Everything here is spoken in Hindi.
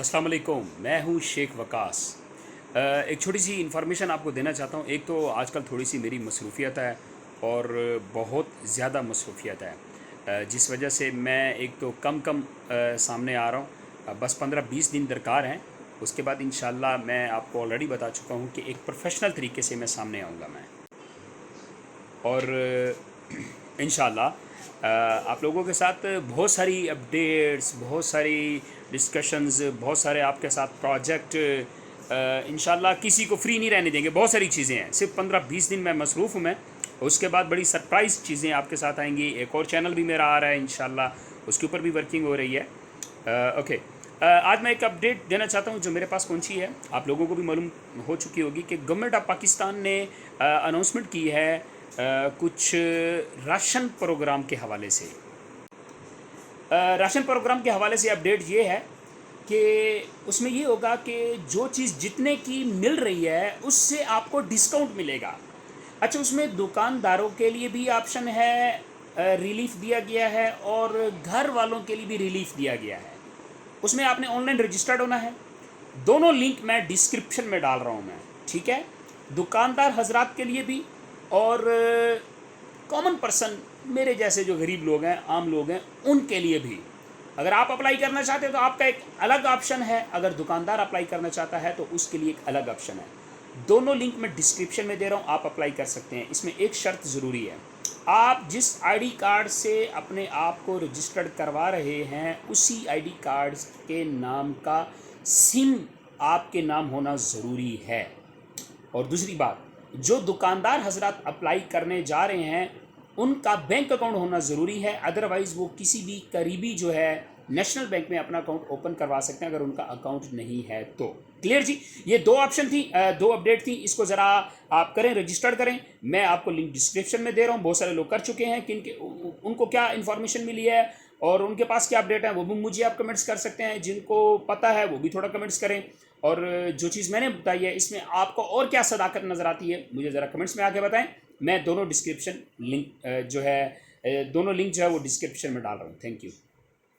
अस्सलाम वालेकुम, मैं हूँ शेख वकास। एक छोटी सी इन्फॉर्मेशन आपको देना चाहता हूँ। एक तो आजकल थोड़ी सी मेरी मसरूफ़ियत है और बहुत ज़्यादा मसरूफ़ियत है, जिस वजह से मैं एक तो कम कम सामने आ रहा हूँ। बस 15-20 दिन दरकार हैं, उसके बाद इंशाल्लाह मैं आपको ऑलरेडी बता चुका हूँ कि एक प्रोफेशनल तरीके से मैं सामने आऊँगा मैं। और इंशाल्लाह आप लोगों के साथ बहुत सारी अपडेट्स, बहुत सारी डिस्कशंस, बहुत सारे आपके साथ प्रोजेक्ट, इंशाल्लाह किसी को फ्री नहीं रहने देंगे। बहुत सारी चीज़ें हैं, सिर्फ 15-20 दिन मैं मसरूफ़ हूँ मैं। उसके बाद बड़ी सरप्राइज़ चीज़ें आपके साथ आएंगी। एक और चैनल भी मेरा आ रहा है इंशाल्लाह, उसके ऊपर भी वर्किंग हो रही है। ओके, आज मैं एक अपडेट देना चाहता हूँ जो मेरे पास पहुँची है। आप लोगों को भी मालूम हो चुकी होगी कि गवर्नमेंट ऑफ पाकिस्तान ने अनाउंसमेंट की है कुछ राशन प्रोग्राम के हवाले से। राशन प्रोग्राम के हवाले से अपडेट ये है कि उसमें ये होगा कि जो चीज़ जितने की मिल रही है उससे आपको डिस्काउंट मिलेगा। अच्छा, उसमें दुकानदारों के लिए भी ऑप्शन है, रिलीफ दिया गया है, और घर वालों के लिए भी रिलीफ दिया गया है। उसमें आपने ऑनलाइन रजिस्टर्ड होना है। दोनों लिंक मैं डिस्क्रिप्शन में डाल रहा हूँ मैं, ठीक है। दुकानदार हजरात के लिए भी और कॉमन पर्सन मेरे जैसे जो गरीब लोग हैं, आम लोग हैं, उनके लिए भी। अगर आप अप्लाई करना चाहते हैं तो आपका एक अलग ऑप्शन है, अगर दुकानदार अप्लाई करना चाहता है तो उसके लिए एक अलग ऑप्शन है। दोनों लिंक मैं डिस्क्रिप्शन में दे रहा हूँ, आप अप्लाई कर सकते हैं। इसमें एक शर्त ज़रूरी है, आप जिस आईडी कार्ड से अपने आप को रजिस्टर्ड करवा रहे हैं उसी आईडी कार्ड के नाम का सिम आपके नाम होना ज़रूरी है। और दूसरी बात, जो दुकानदार हजरात अप्लाई करने जा रहे हैं उनका बैंक अकाउंट होना ज़रूरी है, अदरवाइज़ वो किसी भी करीबी जो है नेशनल बैंक में अपना अकाउंट ओपन करवा सकते हैं अगर उनका अकाउंट नहीं है तो। क्लियर जी, ये दो ऑप्शन थी, दो अपडेट थी। इसको ज़रा आप करें, रजिस्टर्ड करें। मैं आपको लिंक डिस्क्रिप्शन में दे रहा हूँ, बहुत सारे लोग कर चुके हैं। किन उनको क्या इन्फॉर्मेशन मिली है और उनके पास क्या अपडेट है वो भी मुझे आप कमेंट्स कर सकते हैं। जिनको पता है वो भी थोड़ा कमेंट्स करें। और जो चीज़ मैंने बताई है इसमें आपको और क्या सदाकत नज़र आती है मुझे ज़रा कमेंट्स में आके बताएं। मैं दोनों डिस्क्रिप्शन लिंक जो है दोनों लिंक जो है वो डिस्क्रिप्शन में डाल रहा हूँ। Thank you.